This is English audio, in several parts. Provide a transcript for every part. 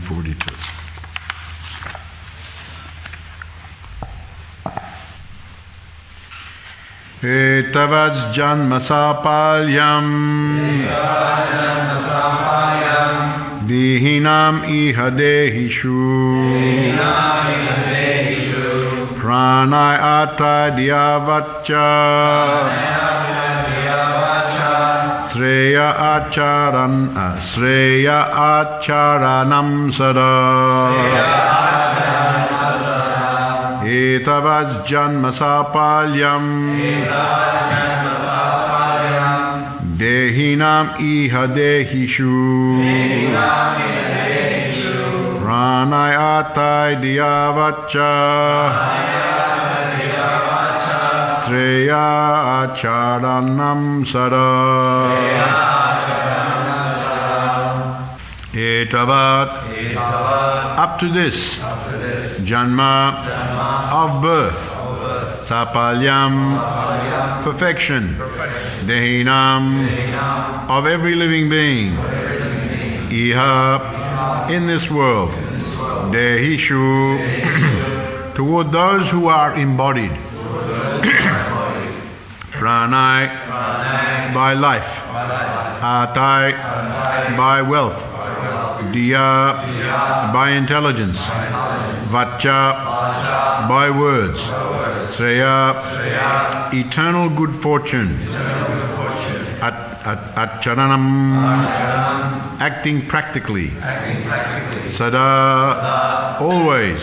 342. Etavas janma sapalyam dihinam iha dehishu pranay atadhyavaccha Sreya acharanam sada Etavas janma sapalyam Dehinam iha dehishu Pranayatay dhyavaccha Sreya acharanam sada Etavat up to this Janma of birth Sapalyam perfection Dehinam of every living being Iha in this world Dehishu toward those who are embodied Pranay by life Atai by wealth Diya by intelligence Vacha by words Sreya eternal good fortune Acharanam acting practically Sada always.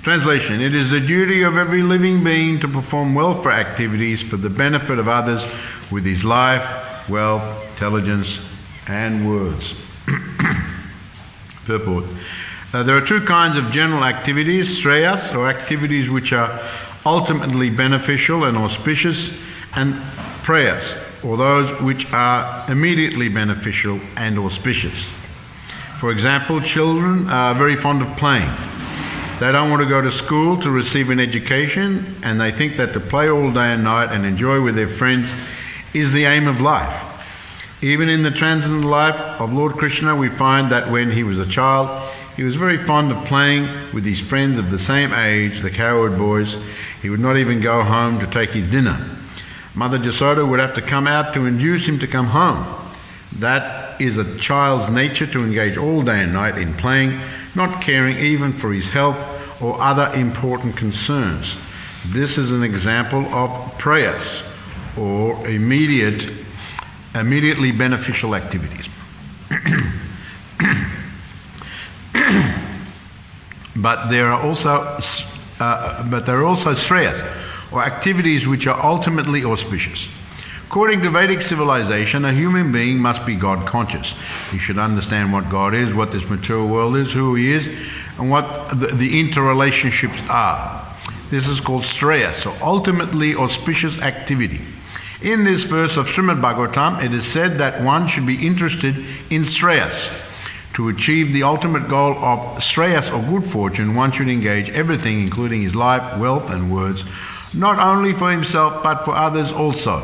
Translation: it is the duty of every living being to perform welfare activities for the benefit of others with his life, wealth, intelligence and words. Purport. There are two kinds of general activities, shreyas, or activities which are ultimately beneficial and auspicious, and prayas, or those which are immediately beneficial and auspicious. For example, children are very fond of playing. They don't want to go to school to receive an education, and they think that to play all day and night and enjoy with their friends is the aim of life. Even in the transcendental life of Lord Krishna, we find that when he was a child, he was very fond of playing with his friends of the same age, the cowherd boys. He would not even go home to take his dinner. Mother Jasoda would have to come out to induce him to come home. That is a child's nature, to engage all day and night in playing, not caring even for his health or other important concerns. This is an example of prayas, or immediately beneficial activities. But there are also shreyas, or activities which are ultimately auspicious. According to Vedic civilization, a human being must be God conscious. He should understand what God is, what this mature world is, who he is, and what the interrelationships are. This is called shreyas, or ultimately auspicious activity. In this verse of Srimad Bhagavatam, it is said that one should be interested in shreyas. To achieve the ultimate goal of shreyas, or good fortune, one should engage everything, including his life, wealth and words, not only for himself but for others also.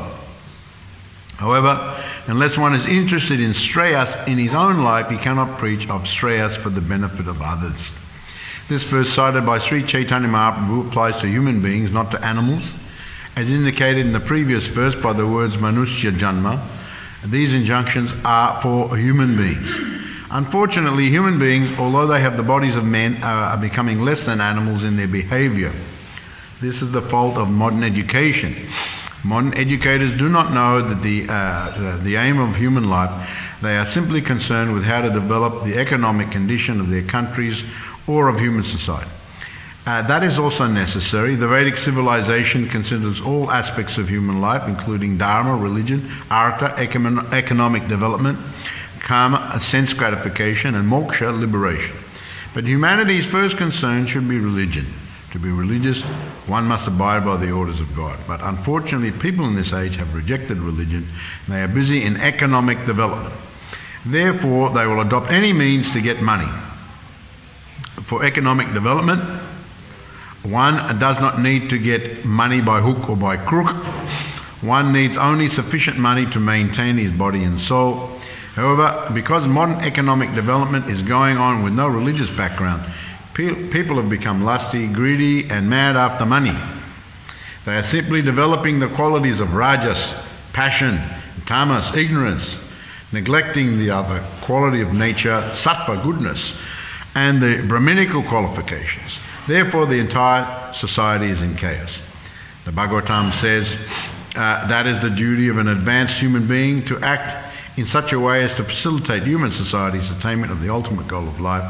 However, unless one is interested in shreyas in his own life, he cannot preach of shreyas for the benefit of others. This verse cited by Sri Caitanya Mahaprabhu applies to human beings, not to animals, as indicated in the previous verse by the words Manusya Janma. These injunctions are for human beings. Unfortunately, human beings, although they have the bodies of men, are becoming less than animals in their behavior. This is the fault of modern education. Modern educators do not know that the aim of human life. They are simply concerned with how to develop the economic condition of their countries or of human society. That is also necessary. The Vedic civilization considers all aspects of human life, including dharma, religion, artha, economic development, karma, sense gratification, and moksha, liberation. But humanity's first concern should be religion. To be religious, one must abide by the orders of God. But unfortunately, people in this age have rejected religion, and they are busy in economic development. Therefore, they will adopt any means to get money. For economic development, one does not need to get money by hook or by crook. One needs only sufficient money to maintain his body and soul. However, because modern economic development is going on with no religious background, people have become lusty, greedy, and mad after money. They are simply developing the qualities of rajas, passion, tamas, ignorance, neglecting the other quality of nature, sattva, goodness, and the Brahminical qualifications. Therefore, the entire society is in chaos. The Bhagavatam says that is the duty of an advanced human being, to act in such a way as to facilitate human society's attainment of the ultimate goal of life.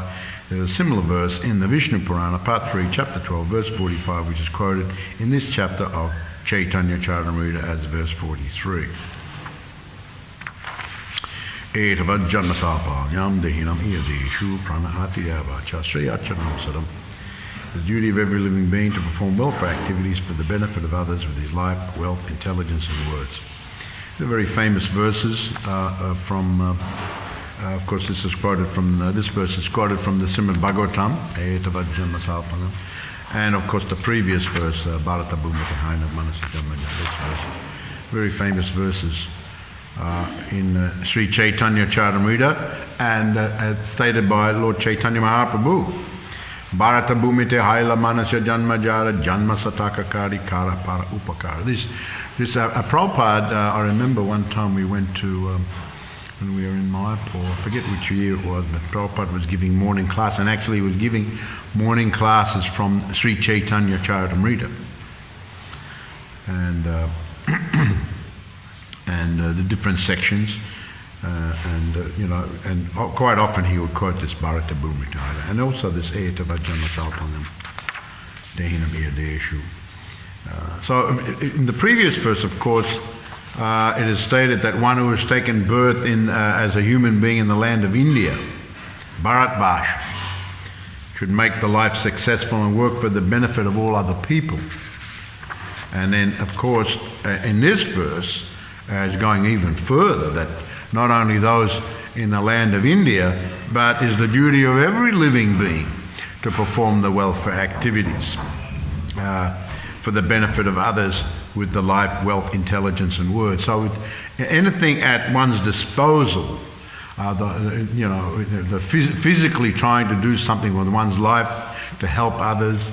There is a similar verse in the Vishnu Purana, part 3, chapter 12, verse 45, which is quoted in this chapter of Caitanya Caritamrita as verse 43. The duty of every living being to perform welfare activities for the benefit of others with his life, wealth, intelligence, and words. They're very famous verses from, of course, this is quoted from, this verse is quoted from the Srimad Bhagavatam, and of course the previous verse, Bharata Bhumati Haina Manasa Jamanya, this verse. Very famous verses in Sri Caitanya Caritamrita, and stated by Lord Chaitanya Mahaprabhu. Bharata Bhumite Haila Manasya Janma Jara Janma Sataka Kari Kara Para Upakara. This Prabhupada, I remember one time we went to, when we were in Mayapur, I forget which year it was, but Prabhupada was giving morning class, and actually he was giving morning classes from Sri Caitanya Caritamrita. And the different sections. And quite often he would quote this Bharata Bhumita, and also this Eta Vajjana Salpanam Dehinam Iyadeshu. So in the previous verse, of course, it is stated that one who has taken birth as a human being in the land of India, Bharatvash, should make the life successful and work for the benefit of all other people. And then, of course, in this verse, is going even further, that not only those in the land of India, but is the duty of every living being to perform the welfare activities for the benefit of others with the life, wealth, intelligence, and words. So with anything at one's disposal, physically trying to do something with one's life to help others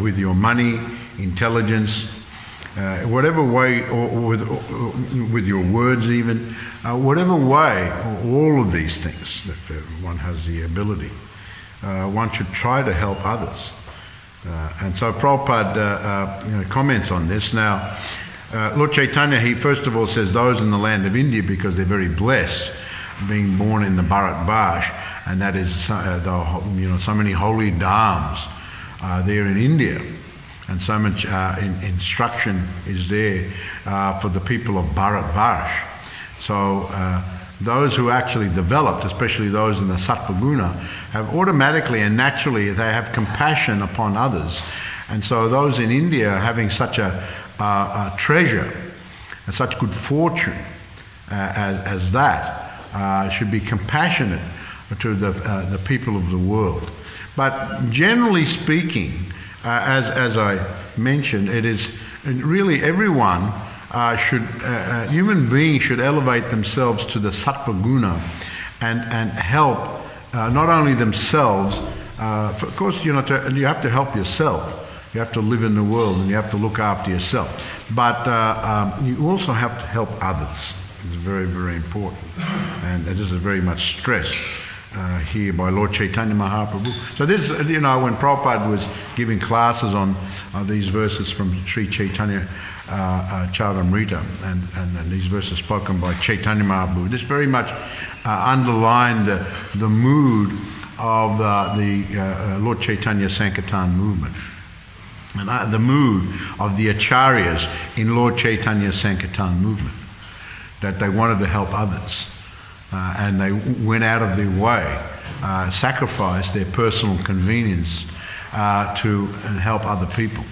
with your money, intelligence, whatever way, or with your words even, whatever way, all of these things, that one has the ability, one should try to help others. And so Prabhupada comments on this. Now, Lord Chaitanya, he first of all says those in the land of India, because they're very blessed, being born in the Bharatvash, and that is so many holy dhams there in India. And so much instruction is there for the people of Bharatvash. So those who actually developed, especially those in the Sattva Guna, have automatically and naturally, they have compassion upon others. And so those in India having such a treasure and such good fortune as that should be compassionate to the people of the world. But generally speaking, as I mentioned, it is really everyone human beings should elevate themselves to the Sattva Guna and help not only themselves, of course, you have to help yourself. You have to live in the world and you have to look after yourself. But you also have to help others. It's very, very important. And this is very much stressed here by Lord Chaitanya Mahaprabhu. So this, when Prabhupada was giving classes on these verses from Sri Caitanya Caritamrita, and these verses spoken by Chaitanya Mahaprabhu, this very much underlined the mood of the Lord Chaitanya Sankirtan movement, and the mood of the Acharyas in Lord Chaitanya Sankirtan movement, that they wanted to help others. And they went out of their way, sacrificed their personal convenience to help other people.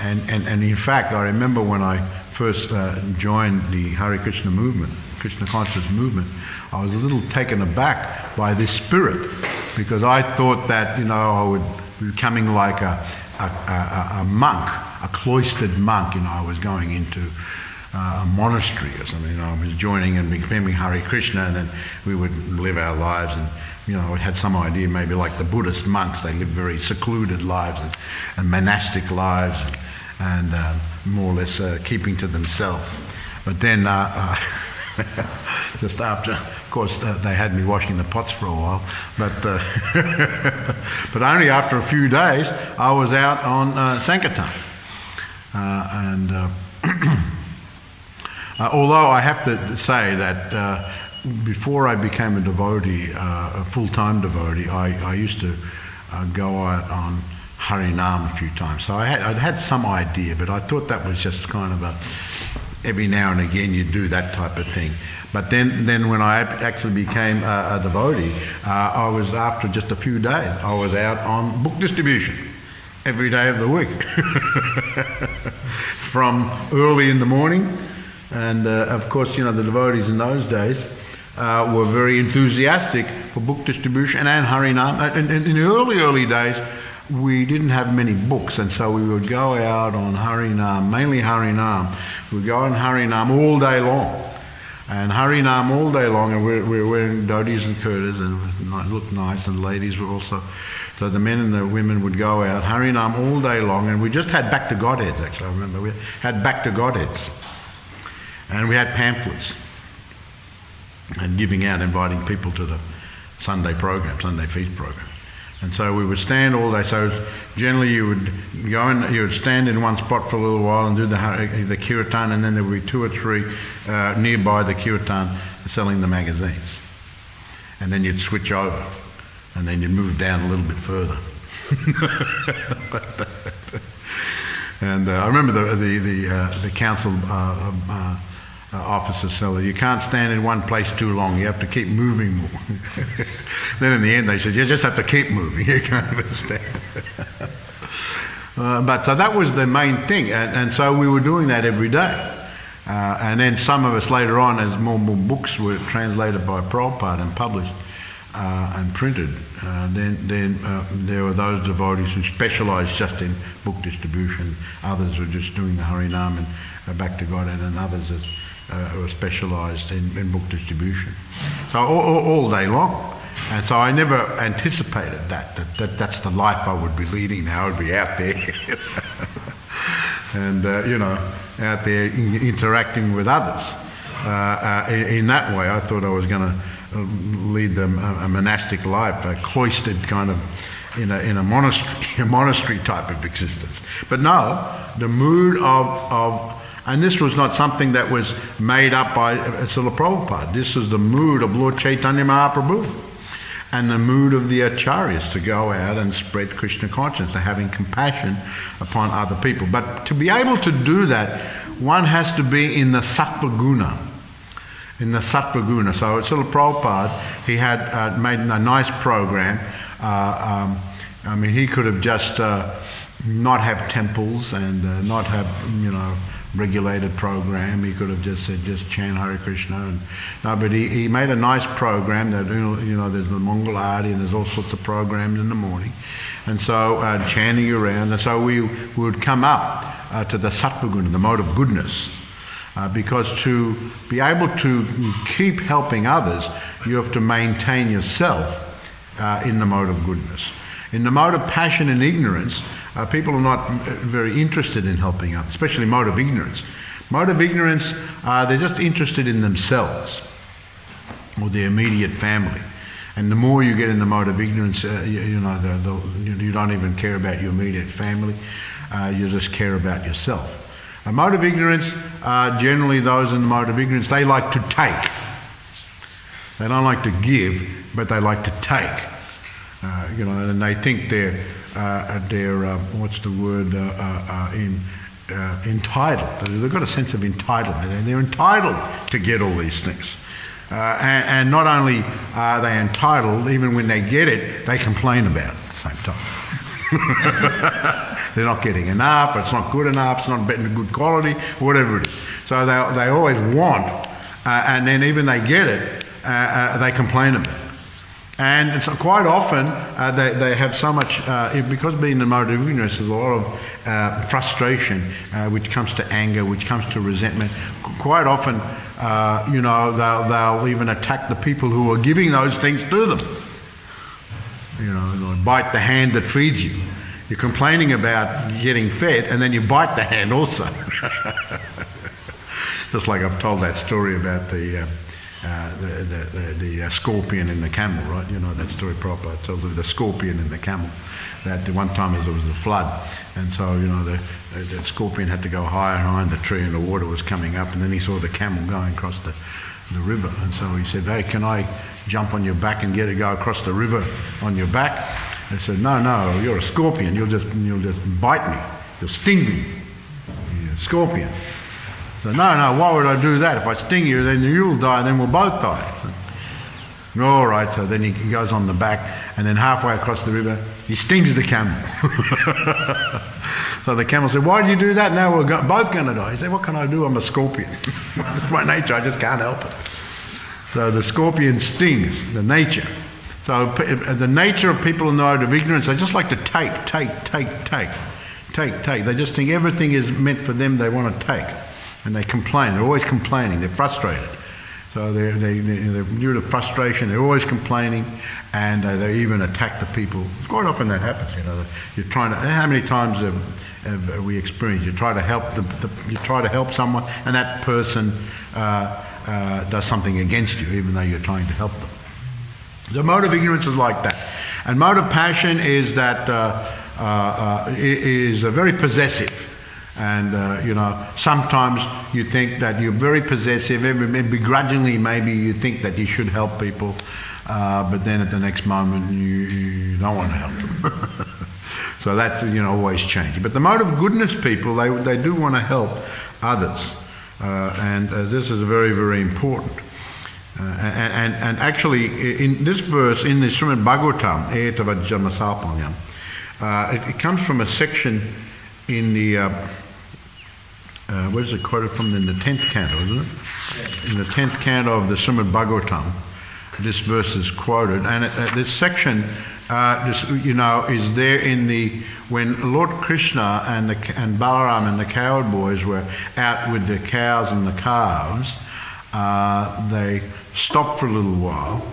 And in fact, I remember when I first joined the Hare Krishna movement, Krishna conscious movement, I was a little taken aback by this spirit, because I thought that I would be becoming like a monk, a cloistered monk. I was going into a monastery or something. I was joining and becoming Hare Krishna, and then we would live our lives, and we had some idea, maybe like the Buddhist monks, they lived very secluded lives and monastic lives, and more or less keeping to themselves. But then just after, of course, they had me washing the pots for a while, but but only after a few days I was out on Sankirtan. Although I have to say that before I became a devotee, a full-time devotee, I used to go out on Harinam a few times. So I'd had some idea, but I thought that was just kind of every now and again you do that type of thing. But then when I actually became a devotee, I was, after just a few days, I was out on book distribution every day of the week. From early in the morning, and of course, the devotees in those days were very enthusiastic for book distribution and Harinam. In the early days, we didn't have many books, and so we would go out on Harinam, mainly Harinam. We'd go on Harinam all day long, and Harinam all day long, and we're wearing dhotis and kurtas, and it looked nice, and ladies were also. So the men and the women would go out, Harinam all day long, and we just had Back to Godheads, actually, I remember. We had Back to Godheads, and we had pamphlets, and giving out, inviting people to the Sunday program, Sunday feast program. And so we would stand all day. So generally you would go and you would stand in one spot for a little while and do the kirtan, and then there would be 2 or 3 nearby the kirtan selling the magazines. And then you'd switch over, and then you'd move down a little bit further. And I remember the council officers said, you can't stand in one place too long, you have to keep moving more. Then in the end they said, you just have to keep moving, you can't understand. But so that was the main thing, and so we were doing that every day. And then some of us later on, as more books were translated by Prabhupada and published and printed, then there were those devotees who specialised just in book distribution. Others were just doing the Harinam and Back to Godhead, and others who were specialised in book distribution. So all day long. And so I never anticipated that's the life I would be leading now. I would be out there and, out there interacting with others. In that way, I thought I was going to lead them a monastic life, a cloistered kind of, in a monastery type of existence. But no, the mood of and this was not something that was made up by Srila Prabhupada. This was the mood of Lord Caitanya Mahaprabhu, and the mood of the acharyas to go out and spread Krishna consciousness, to having compassion upon other people. But to be able to do that, one has to be in the sattva guna. In the sattva guna. So Srila Prabhupada, he had made a nice program. He could have just not have temples and not have, regulated program. He could have just said, just chant Hare Krishna. But he made a nice program that, there's the Mongol Adi and there's all sorts of programs in the morning. And so chanting around. And so we would come up to the sattva guna, the mode of goodness. Because to be able to keep helping others, you have to maintain yourself in the mode of goodness. In the mode of passion and ignorance, people are not very interested in helping others, especially mode of ignorance. Mode of ignorance, they're just interested in themselves or their immediate family. And the more you get in the mode of ignorance, you don't even care about your immediate family, you just care about yourself. A mode of ignorance, generally those in the mode of ignorance, they like to take. They don't like to give, but they like to take. And they think they're entitled. They've got a sense of entitlement, and they're entitled to get all these things. And not only are they entitled, even when they get it, they complain about it at the same time. They're not getting enough, it's not good enough, it's not better good quality, whatever it is. So they always want, and then even they get it, they complain about it. And so quite often they have so much, because being in the mode of ignorance, there's a lot of frustration, which comes to anger, which comes to resentment. Quite often, they'll even attack the people who are giving those things to them. They'll bite the hand that feeds you. You're complaining about getting fed, and then you bite the hand also. Just like I've told that story about the scorpion in the camel, right? You know that story proper. It tells of the scorpion in the camel. That one time there was a flood, and so the scorpion had to go higher and higher in the tree, and the water was coming up, and then he saw the camel going across the river, and so he said, "Hey, can I jump on your back and go across the river on your back?" They said, "No, you're a scorpion. You'll just bite me. You'll sting me. You're a scorpion." So, no, why would I do that? If I sting you, then you'll die, then we'll both die. All right, so then he goes on the back, and then halfway across the river, he stings the camel. So the camel said, "Why did you do that? Now we're both going to die." He said, "What can I do? I'm a scorpion. It's my nature, I just can't help it." So the scorpion stings, the nature. So the nature of people in the mode of ignorance, they just like to take. They just think everything is meant for them, they want to take. And they complain. They're always complaining. They're frustrated. So they're due to frustration. They're always complaining, and they even attack the people. Quite often that happens. You're trying to. How many times have we experienced? You try to help you try to help someone, and that person does something against you, even though you're trying to help them. The mode of ignorance is like that, and mode of passion is that is very possessive. And sometimes you think that you're very possessive, begrudgingly maybe you think that you should help people, but then at the next moment you don't want to help them. So that's always changing. But the mode of goodness people, they do want to help others, and this is very, very important. And actually, in this verse, in the Srimad Bhagavatam, it comes from a section in the where is it quoted from? In the 10th canto, isn't it? Yes. In the 10th canto of the Srimad Bhagavatam, this verse is quoted, and this section, is there in when Lord Krishna and Balaram and the cowherd boys were out with the cows and the calves. They stopped for a little while,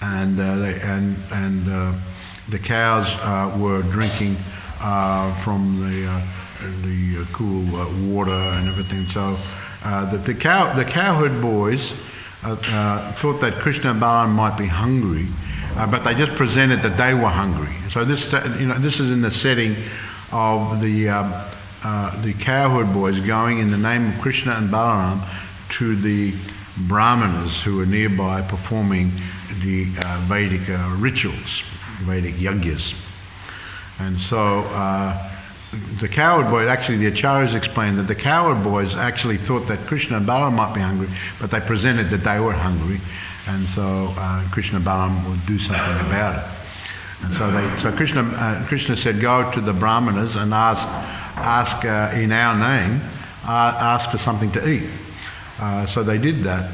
and the cows were drinking from the cool water and everything. So the cowherd boys thought that Krishna and Balaram might be hungry, but they just presented that they were hungry. So this is in the setting of the cowherd boys going in the name of Krishna and Balaram to the Brahmanas who were nearby performing the Vedic rituals, Vedic yagyas. And so the cowherd boys, actually the acharyas explained that the cowherd boys actually thought that Krishna and Balaram might be hungry, but they presented that they were hungry, and so Krishna and Balaram would do something about it. And so Krishna said, "Go to the Brahmanas and ask in our name, ask for something to eat." So they did that,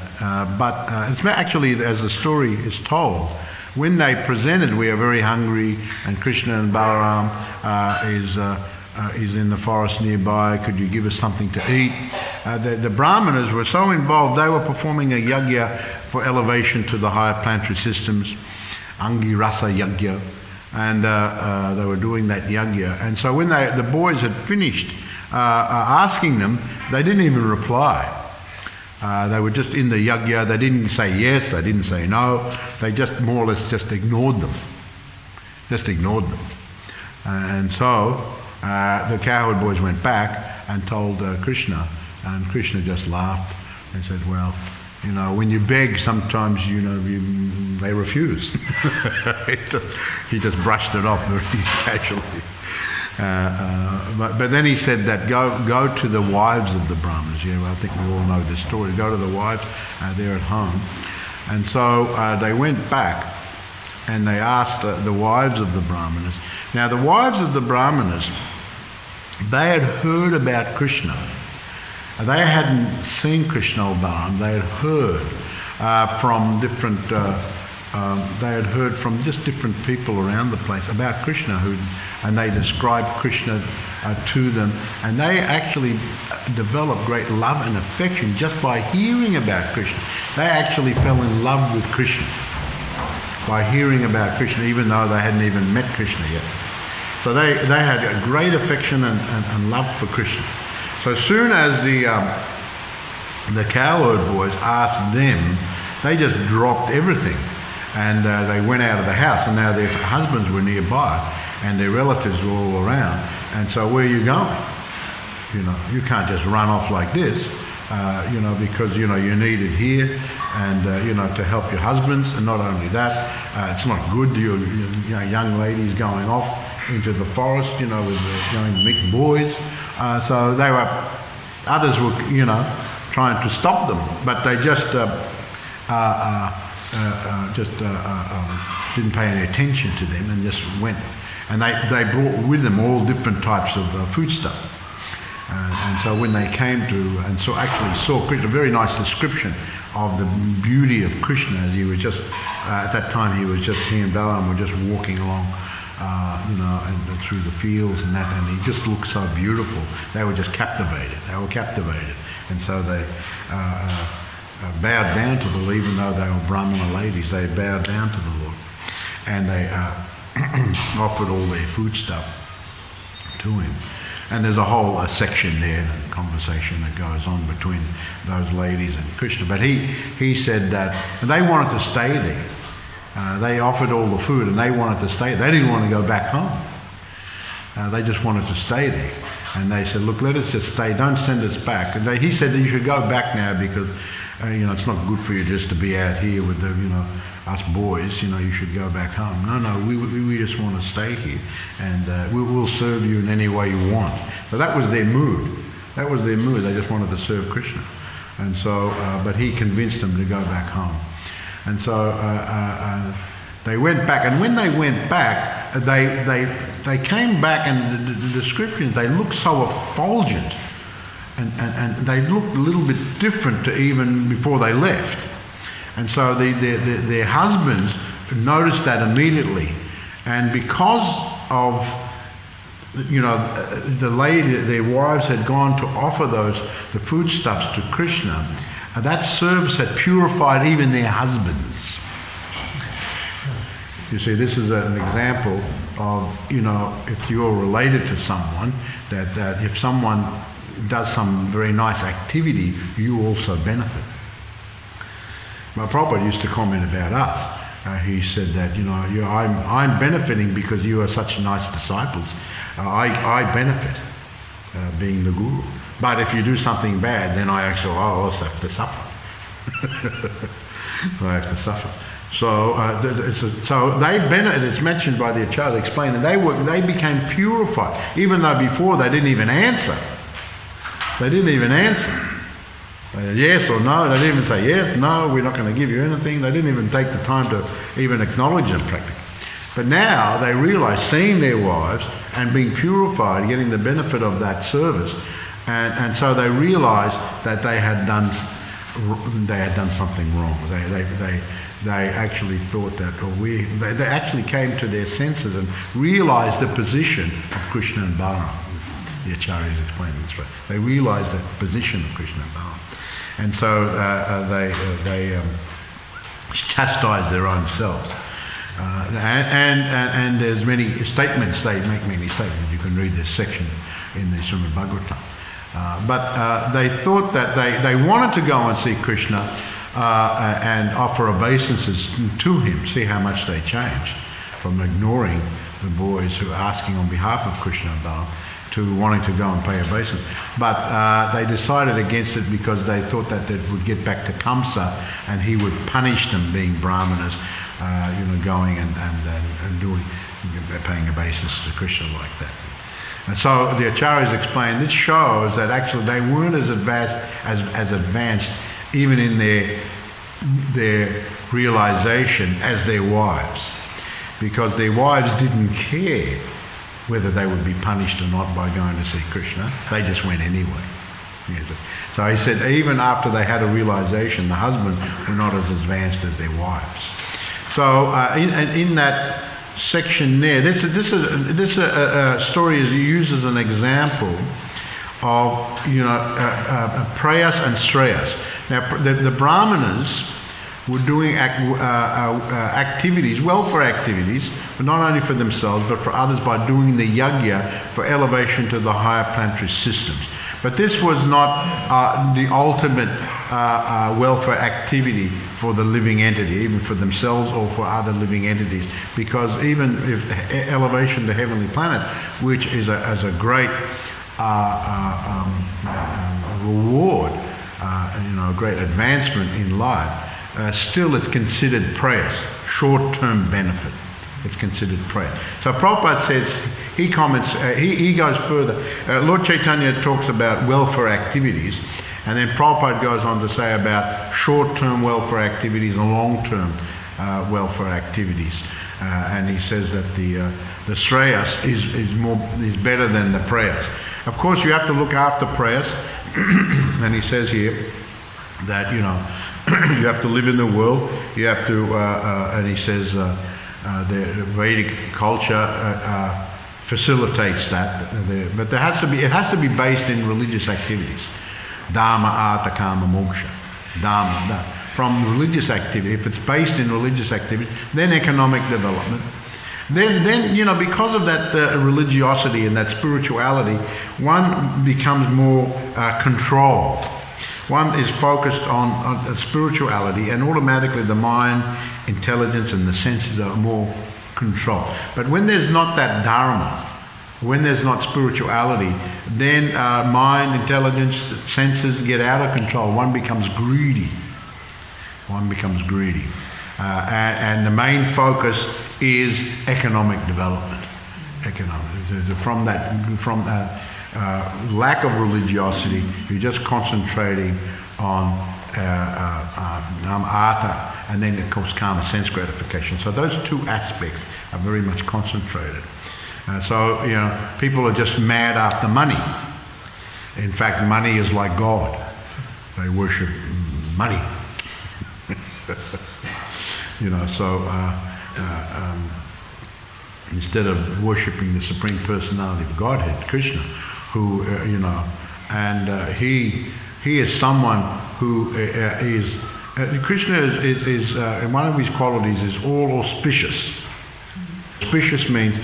but it's actually, as the story is told, when they presented, "We are very hungry, and Krishna and Balaram is in the forest nearby, could you give us something to eat?" The Brahmanas were so involved, they were performing a yagya for elevation to the higher planetary systems, Angirasa yagya, and they were doing that yagya. And so when the boys had finished asking them, they didn't even reply. They were just in the yagya. They didn't say yes, they didn't say no, they just more or less just ignored them. And so the cowherd boys went back and told Krishna, and Krishna just laughed and said, "Well, when you beg, sometimes they refuse." He just brushed it off very casually. But then he said that go to the wives of the Brahmanas. I think we all know this story. Go to the wives, they're at home. And so they went back and they asked the wives of the Brahmanas. Now the wives of the Brahmanas, they had heard about Krishna. They hadn't seen Krishna or Balaram. They had heard from different they had heard from just different people around the place about Krishna, and they described Krishna to them, and they actually developed great love and affection just by hearing about Krishna. They actually fell in love with Krishna by hearing about Krishna, even though they hadn't even met Krishna yet. So they had a great affection and love for Krishna. So as soon as the cowherd boys asked them, they just dropped everything, and they went out of the house, and now their husbands were nearby and their relatives were all around. And so, where are you going? You can't just run off like this, because you're needed here, and to help your husbands. And not only that, it's not good young ladies going off into the forest, with going to meet boys. So others were trying to stop them, but they just didn't pay any attention to them and just went. And they brought with them all different types of foodstuff. And so when they came to and saw Krishna, a very nice description of the beauty of Krishna, as he was just at that time he and Balaram were just walking along, and through the fields and that, and he just looked so beautiful. They were just captivated. And so they bowed down to the Lord, even though they were Brahmana ladies. They bowed down to the Lord, and they offered all their foodstuff to him. And there's a whole section there, a conversation that goes on between those ladies and Krishna. But he said that they wanted to stay there. They offered all the food and they wanted to stay. They didn't want to go back home. They just wanted to stay there. And they said, look, let us just stay. Don't send us back. And he said that you should go back now because, it's not good for you just to be out here with us boys. You should go back home. No, we just want to stay here, and we'll serve you in any way you want. So that was their mood. They just wanted to serve Krishna. And so, but he convinced them to go back home. And so they went back. And when they went back, they came back, and the descriptions, they looked so effulgent. And they looked a little bit different to even before they left. And so their husbands noticed that immediately. And because of, their wives had gone to offer the foodstuffs to Krishna, that service had purified even their husbands. You see, this is an example of, if you're related to someone, that if someone does some very nice activity, you also benefit. My Prabhupada used to comment about us. He said that, I'm benefiting because you are such nice disciples. I benefit being the guru. But if you do something bad, then I actually also have to suffer. I have to suffer. So they benefited. It's mentioned by the Acharya, explained that they became purified, even though before they didn't even answer. They didn't even answer. Yes or no. They didn't even say yes, no, we're not going to give you anything. They didn't even take the time to even acknowledge them practically. But now they realised, seeing their wives and being purified, getting the benefit of that service, and so they realised that they had done something wrong. They actually thought that, they actually came to their senses and realised the position of Krishna and Balaram. The Acharyas explain this way. They realised the position of Krishna and Balaram. And so they chastised their own selves. And there's many statements, they make many statements. You can read this section in the Srimad Bhagavatam. But they thought that they wanted to go and see Krishna and offer obeisances to him, see how much they changed from ignoring the boys who are asking on behalf of Krishna and Balaram to wanting to go and pay obeisance. But they decided against it because they thought that they would get back to Kamsa and he would punish them, being Brahmanas, going and doing, paying obeisance to Krishna like that. And so the Acharyas explain, this shows that actually they weren't as advanced even in their realization as their wives, because their wives didn't care whether they would be punished or not by going to see Krishna. They just went anyway. So he said even after they had a realization, the husbands were not as advanced as their wives. So in that section there, this story is used as an example of prayas and shreyas. Now the brahmanas were doing activities, welfare activities, but not only for themselves but for others by doing the yajna for elevation to the higher planetary systems. But this was not the ultimate welfare activity for the living entity, even for themselves or for other living entities, because even if elevation to heavenly planet, which is a great reward, a great advancement in life, still it's considered prayers, short-term benefit. It's considered prayer. So Prabhupada says, he comments, he goes further. Lord Caitanya talks about welfare activities, and then Prabhupada goes on to say about short-term welfare activities and long-term welfare activities. And he says that the shreyas is better than the prayers. Of course, you have to look after prayers, and he says here that you have to live in the world. You have to, and he says. The Vedic culture facilitates that, but it has to be based in religious activities. Dharma, artha, kama, moksha. Dharma, from religious activity. If it's based in religious activity, then economic development. Then because of that religiosity and that spirituality, one becomes more controlled. One is focused on spirituality, and automatically the mind, intelligence and the senses are more controlled. But when there's not that dharma, when there's not spirituality, then mind, intelligence, senses get out of control. One becomes greedy. And the main focus is economic development. From lack of religiosity, you're just concentrating on artha, and then of course karma, sense gratification. So those two aspects are very much concentrated. So people are just mad after money. In fact, money is like God. They worship money. Instead of worshipping the Supreme Personality of Godhead, Krishna, who he is someone who is Krishna is one of his qualities is all auspicious. Auspicious means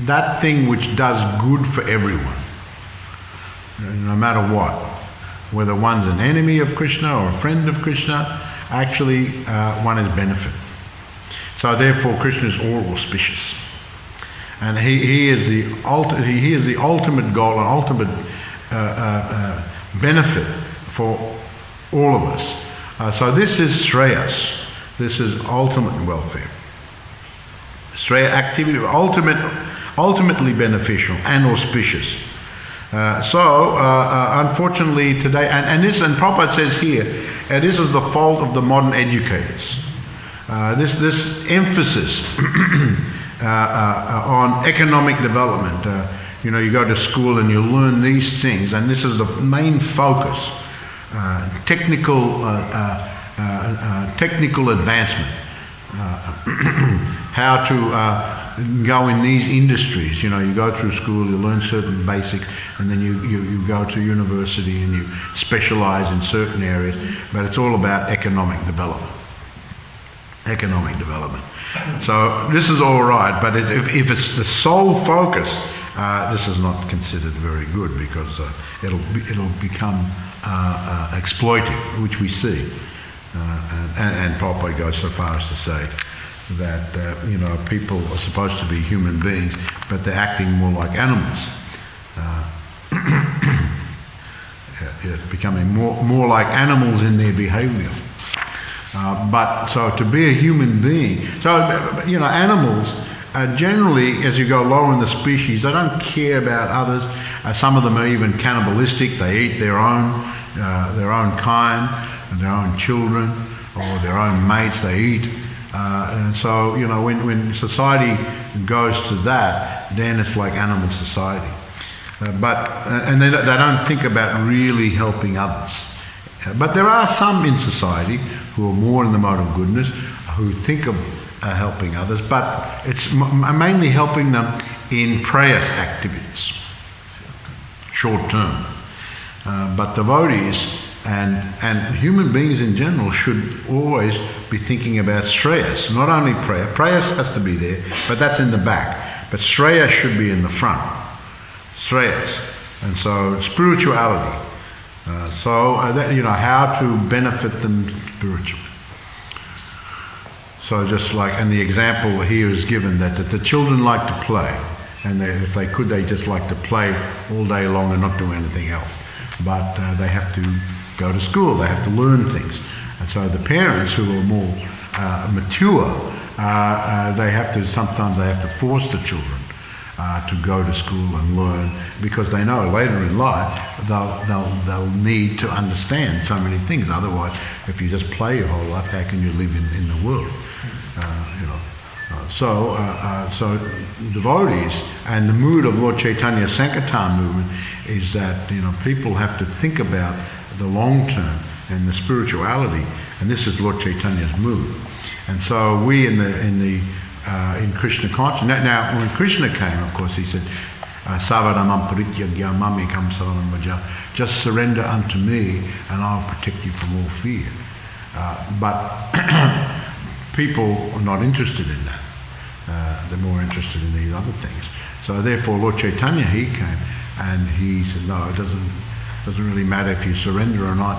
that thing which does good for everyone, no matter what, whether one's an enemy of Krishna or a friend of Krishna. Actually, one is benefit. So therefore, Krishna is all auspicious, and he is the ultimate goal and ultimate benefit for all of us. So this is Shreyas. This is ultimate welfare. Shreya activity, ultimately beneficial and auspicious. Unfortunately today, and Prabhupada says here, this is the fault of the modern educators. This emphasis on economic development. You go to school and you learn these things, and this is the main focus. Technical advancement. How to go in these industries. You go through school, you learn certain basics, and then you go to university and you specialize in certain areas, but it's all about economic development. So this is all right, but if it's the sole focus, this is not considered very good, because it'll become exploitive, which we see. And Prabhupada goes so far as to say that people are supposed to be human beings, but they're acting more like animals. It's becoming more like animals in their behaviour. But so to be a human being, animals generally, as you go lower in the species, they don't care about others. Some of them are even cannibalistic. They eat their own kind, and their own children, or their own mates. They eat. And so, when society goes to that, then it's like animal society. And they don't think about really helping others. But there are some in society who are more in the mode of goodness, who think of helping others, but it's mainly helping them in prayers activities, short term. But devotees and human beings in general should always be thinking about Shreyas, not only prayer. Prayers has to be there, but that's in the back. But Shreyas should be in the front. Shreyas. And so spirituality. How to benefit them spiritually. So just like, and the example here is given that the children like to play. And if they could, they just like to play all day long and not do anything else. But they have to go to school, they have to learn things. And so the parents who are more mature, sometimes they have to force the children to go to school and learn, because they know later in life they'll need to understand so many things. Otherwise, if you just play your whole life, how can you live in the world? So devotees, and the mood of Lord Chaitanya's Sankirtan movement is that people have to think about the long term and the spirituality, and this is Lord Chaitanya's mood. And so we in Krishna consciousness. Now, when Krishna came, of course, he said, "Savadamam parityagya mamekam saranam bhaja." Just surrender unto me, and I'll protect you from all fear. But people are not interested in that. They're more interested in these other things. So therefore, Lord Chaitanya, he came and he said, "No, it doesn't really matter if you surrender or not.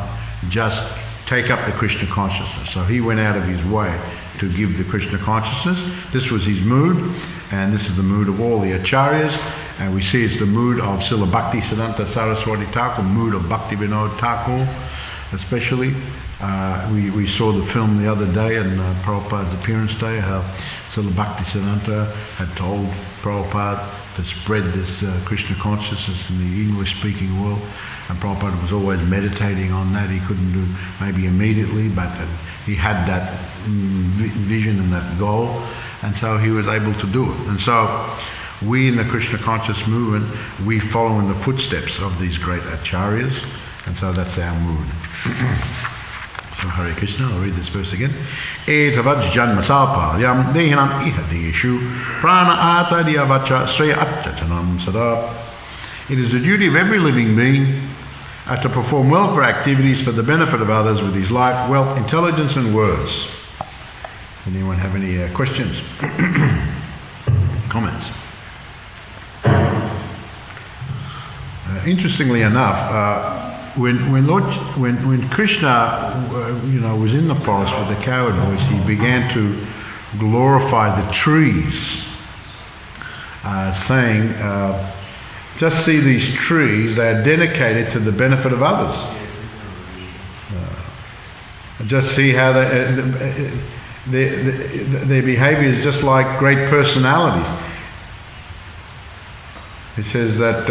Just take up the Krishna consciousness." So he went out of his way to give the Krishna consciousness. This was his mood, and this is the mood of all the acharyas, and we see it's the mood of Srila Bhakti Siddhanta Saraswati Thakur, mood of Bhakti Vinod Thakur especially. We saw the film the other day on Prabhupada's appearance day, how Srila Bhakti Siddhanta had told Prabhupada to spread this Krishna consciousness in the English-speaking world, and Prabhupada was always meditating on that. He couldn't do maybe immediately, but he had that vision and that goal, and so he was able to do it. And so we in the Krishna conscious movement, we follow in the footsteps of these great acharyas, and so that's our mood. So Hare Krishna, I'll read this verse again. Etavaj janma salpalyam dehinam ihadeshu prana atadya vacha sreya attachanam sada. It is the duty of every living being to perform welfare activities for the benefit of others with his life, wealth, intelligence and words. Anyone have any questions? Comments? Interestingly enough, when Krishna was in the forest with the cowherd boys, he began to glorify the trees, saying, "Just see these trees; they are dedicated to the benefit of others. Just see how their behaviour is just like great personalities." It says that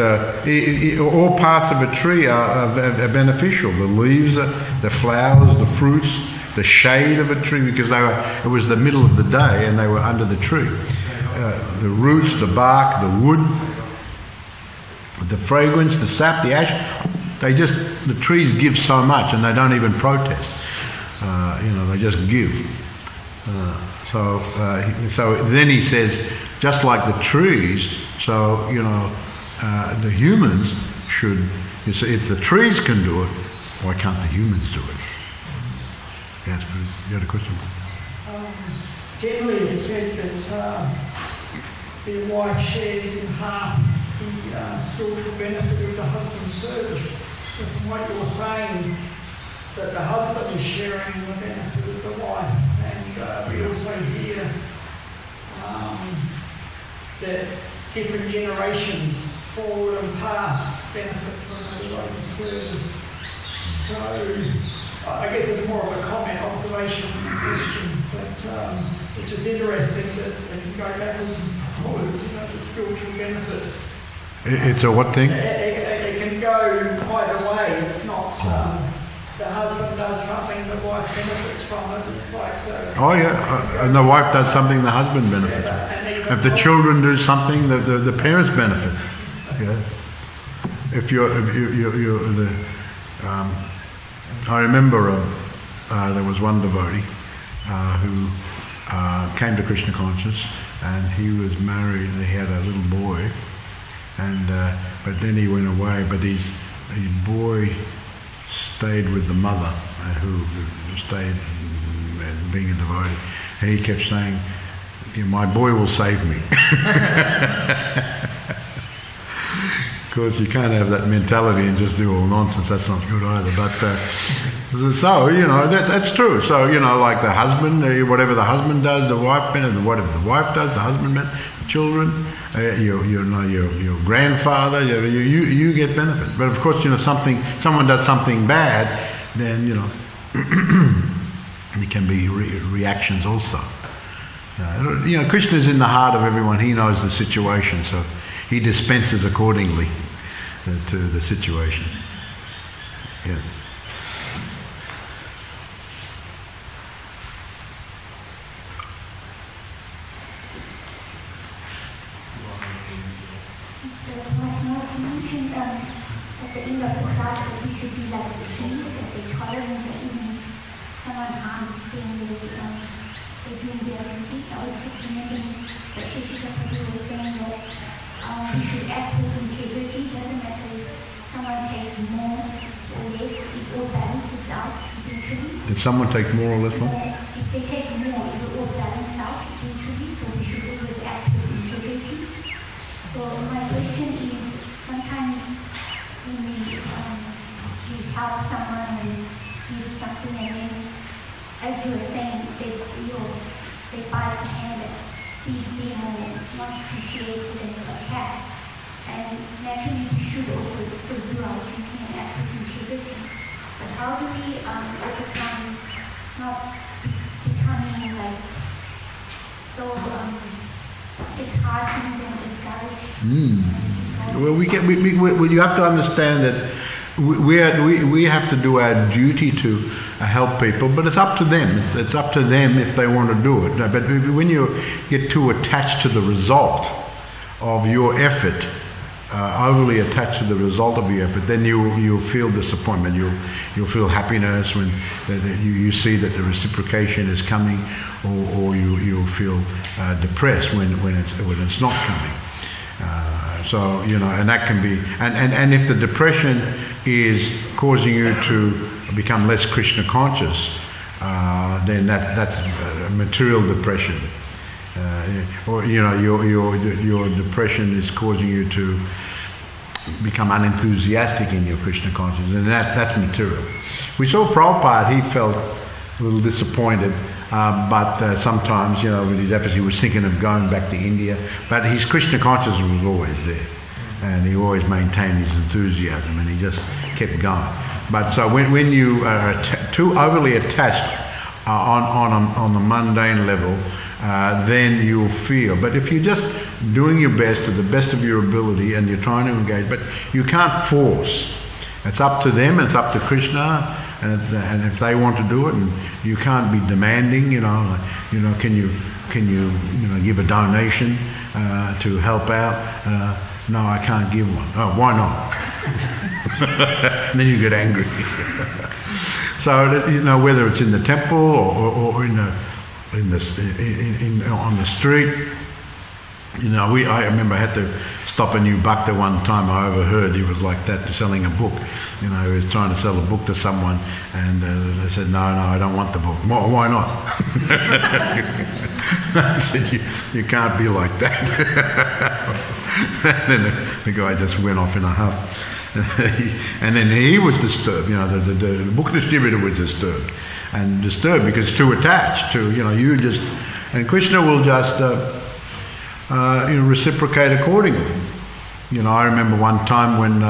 all parts of a tree are beneficial. The leaves, the flowers, the fruits, the shade of a tree, because it was the middle of the day and they were under the tree. The roots, the bark, the wood, the fragrance, the sap, the ash, the trees give so much and they don't even protest. They just give. So then he says, just like the trees, so, the humans should, if the trees can do it, why can't the humans do it? Yes, please. You had a question? Generally it's said that the wife shares in half the spiritual benefit of the husband's service. So from what you're saying, that the husband is sharing the benefit of the wife, and we also hear that different generations, forward and past, benefit from the devoted service. So I guess it's more of a comment, observation, question, but it's just interesting that it can go backwards and forwards, the spiritual benefit. It's a what thing? It can go either way. It's not the husband does something, the wife benefits from it. It's like and the wife does something, the husband benefits from it. If the children do something, the parents benefit. Yeah. I remember there was one devotee. who came to Krishna conscious, and he was married and he had a little boy, and but then he went away, but his boy stayed with the mother who stayed being a devotee, and he kept saying, my boy will save me. Of course, you can't have that mentality and just do all nonsense. That's not good either. But so that's true. So like the husband, whatever the husband does, the wife benefits. And whatever the wife does, the husband benefits. Children, your grandfather, you get benefit. But of course, someone does something bad, then there can be reactions also. Krishna's in the heart of everyone. He knows the situation, so he dispenses accordingly to the situation. Yeah. At the end of the class, that we should be like the trees, that they tolerate that even someone harms them, they doing their duty. I was just remembering that Shishika Prabhu was saying that we should act with integrity. Doesn't matter if someone takes more or less, it all balances out eventually. If someone takes more or less, what? If they take more, it will all balance out eventually, so we should always act with integrity. So my question is, sometimes when we help someone and give something, and then, as you were saying, they bite the hand that feeds them or not appreciated and attack. And naturally we should also still do our duty and act with integrity. But how do we overcome not becoming like so disheartened and discouraged? Well, you have to understand that we have to do our duty to help people, but it's up to them. It's up to them if they want to do it. But when you get too attached to the result of your effort, overly attached to the result of your effort, then you'll feel disappointment. You'll feel happiness when you see that the reciprocation is coming, or you'll feel depressed when it's not coming. And that can be, and if the depression is causing you to become less Krishna conscious, then that's a material depression. Or your depression is causing you to become unenthusiastic in your Krishna consciousness, and that's material. We saw Prabhupada, he felt a little disappointed, but sometimes, with his efforts, he was thinking of going back to India, but his Krishna consciousness was always there, and he always maintained his enthusiasm, and he just kept going. But so when you are too overly attached on the mundane level, then you'll feel. But if you're just doing your best to the best of your ability and you're trying to engage, but you can't force. It's up to them, it's up to Krishna, and if they want to do it, and you can't be demanding, can you give a donation to help out? No, I can't give one. Oh, why not? And then you get angry. So that, whether it's in the temple or on the street. I remember I had to stop a new bhakta one time. I overheard he was like that, selling a book. He was trying to sell a book to someone, and they said, no, I don't want the book. Why not? I said, you can't be like that. And then the guy just went off in a huff. And then he was disturbed. The book distributor was disturbed because it's too attached to, and Krishna will just reciprocate accordingly. I remember one time when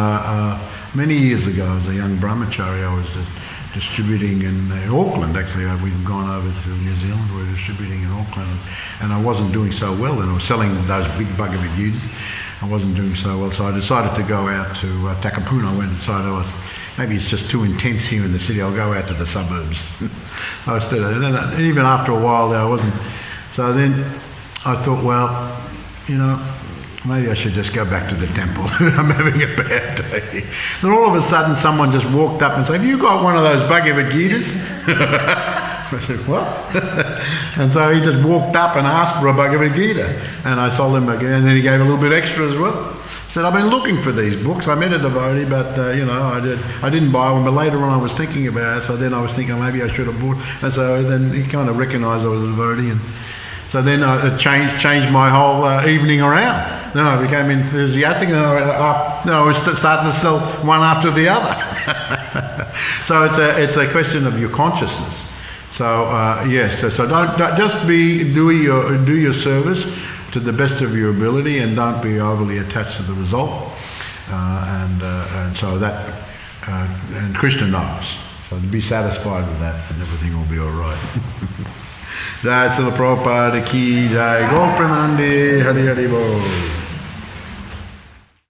many years ago, as a young brahmachari, I was distributing in Auckland. Actually, we'd gone over to New Zealand. We were distributing in Auckland, and I wasn't doing so well. And I was selling those big Bhagavad Gita's. I wasn't doing so well, so I decided to go out to Takapuna. I went and decided maybe it's just too intense here in the city. I'll go out to the suburbs. And even after a while there, I wasn't. So then I thought, well, maybe I should just go back to the temple. I'm having a bad day. Then all of a sudden someone just walked up and said, have you got one of those Bhagavad Gita's? I said, what? And so he just walked up and asked for a Bhagavad Gita, and I sold him again, and then he gave a little bit extra as well. Said, I've been looking for these books. I met a devotee, but I didn't buy one. But later on, I was thinking about it. So then I was thinking maybe I should have bought. And so then he kind of recognised I was a devotee, and so then it changed my whole evening around. Then I became enthusiastic, and I was starting to sell one after the other. So it's a question of your consciousness. So yes, so don't just do your service to the best of your ability, and don't be overly attached to the result. And so that and Krishna knows. So be satisfied with that, and everything will be all right. Jai Srila Prabhupada ki jai. Go Pranandi, Hari Hari Bol.